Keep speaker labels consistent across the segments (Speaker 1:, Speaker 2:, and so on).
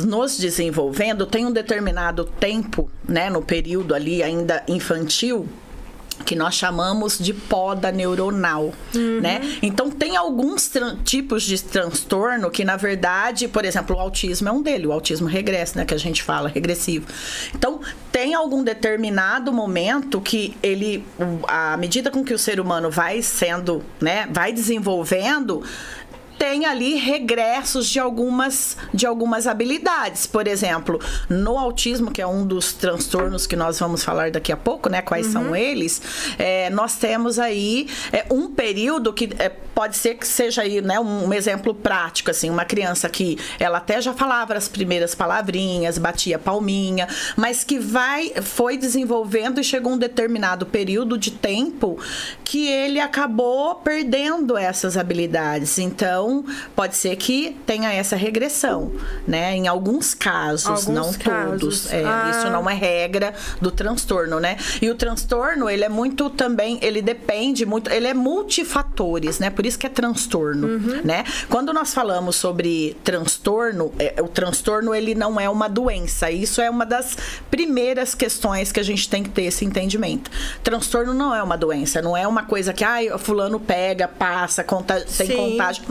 Speaker 1: nos desenvolvendo, tem um determinado tempo, né, no período ali ainda infantil, que nós chamamos de poda neuronal, né? Então, tem alguns tipos de transtorno que, na verdade, por exemplo, o autismo é um dele, o autismo regresso, né? Que a gente fala, regressivo. Então, tem algum determinado momento que ele, à medida com que o ser humano vai sendo, né? Vai desenvolvendo, tem ali regressos de algumas habilidades. Por exemplo, no autismo, que é um dos transtornos que nós vamos falar daqui a pouco, né? Quais são eles? Nós temos aí um período que pode ser que seja aí, né, um exemplo prático, assim, uma criança que ela até já falava as primeiras palavrinhas, batia palminha, mas que foi desenvolvendo e chegou um determinado período de tempo que ele acabou perdendo essas habilidades. Então, pode ser que tenha essa regressão, né? Em alguns casos, não todos. Isso não é regra do transtorno, né? E o transtorno, ele é muito também, ele depende muito, ele é multifatores, né? Por isso que é transtorno, né? Quando nós falamos sobre transtorno, o transtorno, ele não é uma doença. Isso é uma das primeiras questões que a gente tem que ter esse entendimento. Transtorno não é uma doença, não é uma coisa que, fulano pega, passa, tem contágio.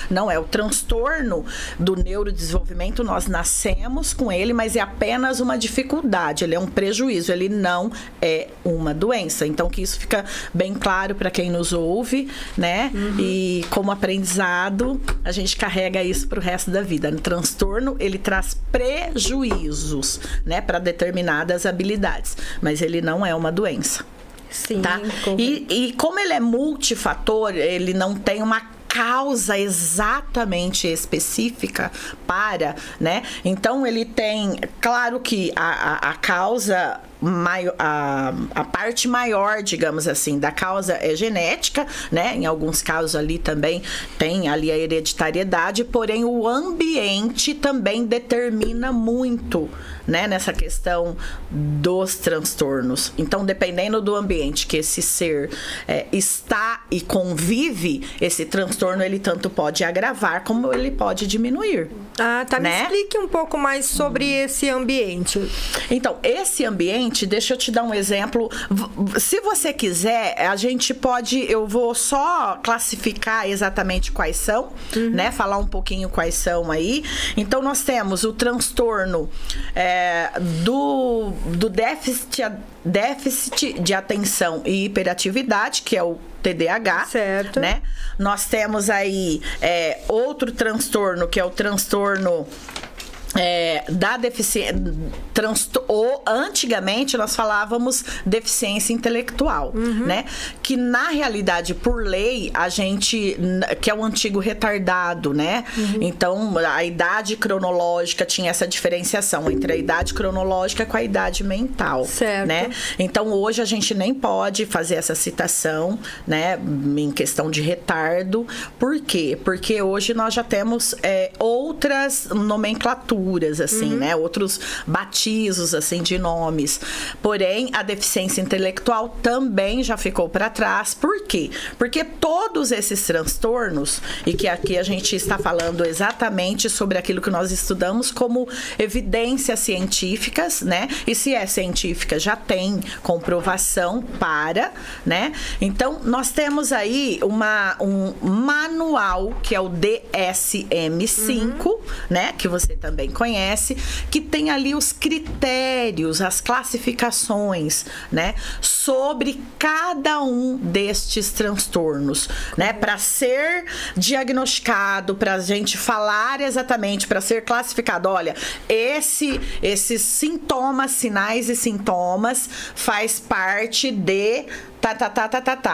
Speaker 1: Não é. O transtorno do neurodesenvolvimento, nós nascemos com ele, mas é apenas uma dificuldade, ele é um prejuízo, ele não é uma doença. Então, que isso fica bem claro para quem nos ouve, né? E como aprendizado, a gente carrega isso para o resto da vida. O transtorno, ele traz prejuízos, né? Para determinadas habilidades, mas ele não é uma doença.
Speaker 2: Sim.
Speaker 1: Tá? E como ele é multifator, ele não tem uma causa exatamente específica para, né? Então, ele tem, claro que a causa a parte maior, digamos assim, da causa é genética, né? Em alguns casos ali também tem ali a hereditariedade, porém o ambiente também determina muito, né? Nessa questão dos transtornos. Então, dependendo do ambiente que esse ser está e convive, esse transtorno, ele tanto pode agravar como ele pode diminuir.
Speaker 2: Tá.
Speaker 1: Né?
Speaker 2: Me explique um pouco mais sobre esse ambiente.
Speaker 1: Então, esse ambiente, deixa eu te dar um exemplo. Se você quiser, a gente pode, eu vou só classificar exatamente quais são, né? Falar um pouquinho quais são aí. Então, nós temos o transtorno do déficit de atenção e hiperatividade, que é o TDAH, certo, né? Nós temos aí outro transtorno, que é o transtorno da deficiência, antigamente nós falávamos deficiência intelectual, né? Que na realidade, por lei, a gente, que é o antigo retardado, né? Então, a idade cronológica tinha essa diferenciação entre a idade cronológica com a idade mental, certo, né? Então, hoje a gente nem pode fazer essa citação, né? Em questão de retardo. Por quê? Porque hoje nós já temos outras nomenclaturas, assim, né? Outros batizos, assim, de nomes. Porém, a deficiência intelectual também já ficou para trás. Por quê? Porque todos esses transtornos, e que aqui a gente está falando exatamente sobre aquilo que nós estudamos como evidências científicas, né? E se é científica, já comprovação para, né? Então, nós temos aí um manual, que é o DSM-5, né? Que você também conhece, que tem ali os critérios, as classificações, né, sobre cada um destes transtornos, né, para ser diagnosticado, para a gente falar exatamente, para ser classificado, olha, esses sintomas, sinais e sintomas faz parte de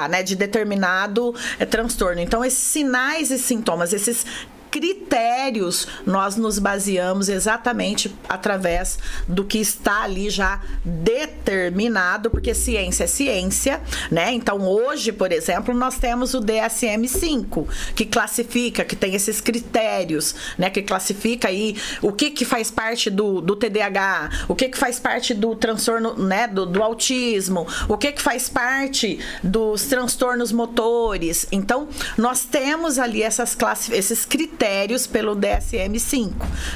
Speaker 1: né, de determinado transtorno. Então, esses sinais e sintomas, esses critérios, nós nos baseamos exatamente através do que está ali já determinado, porque ciência é ciência, né? Então, hoje, por exemplo, nós temos o DSM-5, que classifica, que tem esses critérios, né? Que classifica aí o que faz parte do TDAH, o que faz parte do transtorno, né? Do autismo, o que faz parte dos transtornos motores. Então, nós temos ali esses critérios critérios pelo DSM-5,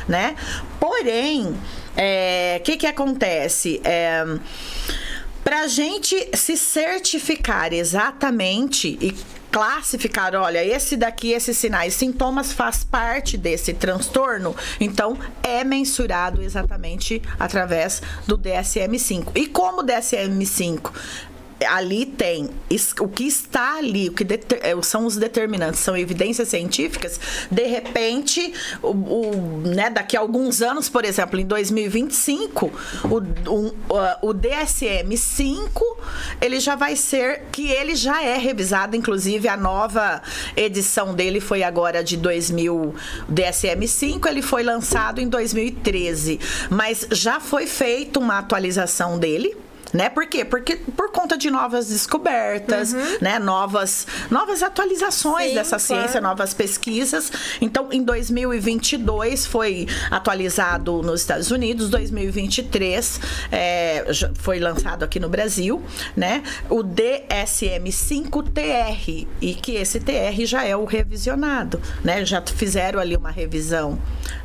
Speaker 1: né? Porém, que acontece? Para a gente se certificar exatamente e classificar, olha, esse daqui, esses sinais, sintomas faz parte desse transtorno, então é mensurado exatamente através do DSM-5. E como o DSM-5 ali tem o que está ali, o que são os determinantes, são evidências científicas, de repente, né, daqui a alguns anos, por exemplo, em 2025, o DSM-5, ele já vai ser, que ele já é revisado, inclusive a nova edição dele foi agora de 2000, DSM-5, ele foi lançado em 2013, mas já foi feita uma atualização dele, né? Por quê? Porque por conta de novas descobertas, né? Novas atualizações dessa ciência, novas pesquisas. Então, em 2022 foi atualizado nos Estados Unidos, 2023 foi lançado aqui no Brasil, né? O DSM-5-TR, e que esse TR já é o revisionado, né? Já fizeram ali uma revisão,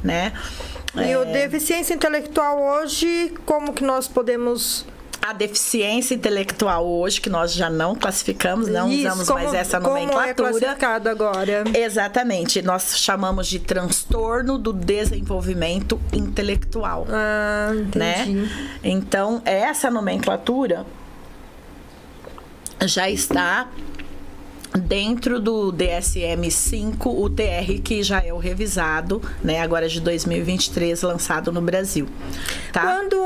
Speaker 1: né?
Speaker 2: E o deficiência intelectual hoje, como que nós podemos...
Speaker 1: A deficiência intelectual hoje, que nós já não classificamos, não usamos mais essa nomenclatura.
Speaker 2: Como é classificado agora?
Speaker 1: Exatamente. Nós chamamos de transtorno do desenvolvimento intelectual.
Speaker 2: Ah, entendi.
Speaker 1: Né? Então, essa nomenclatura já está dentro do DSM-5, o TR, que já é o revisado, né? Agora de 2023, lançado no Brasil. Tá?
Speaker 2: Quando...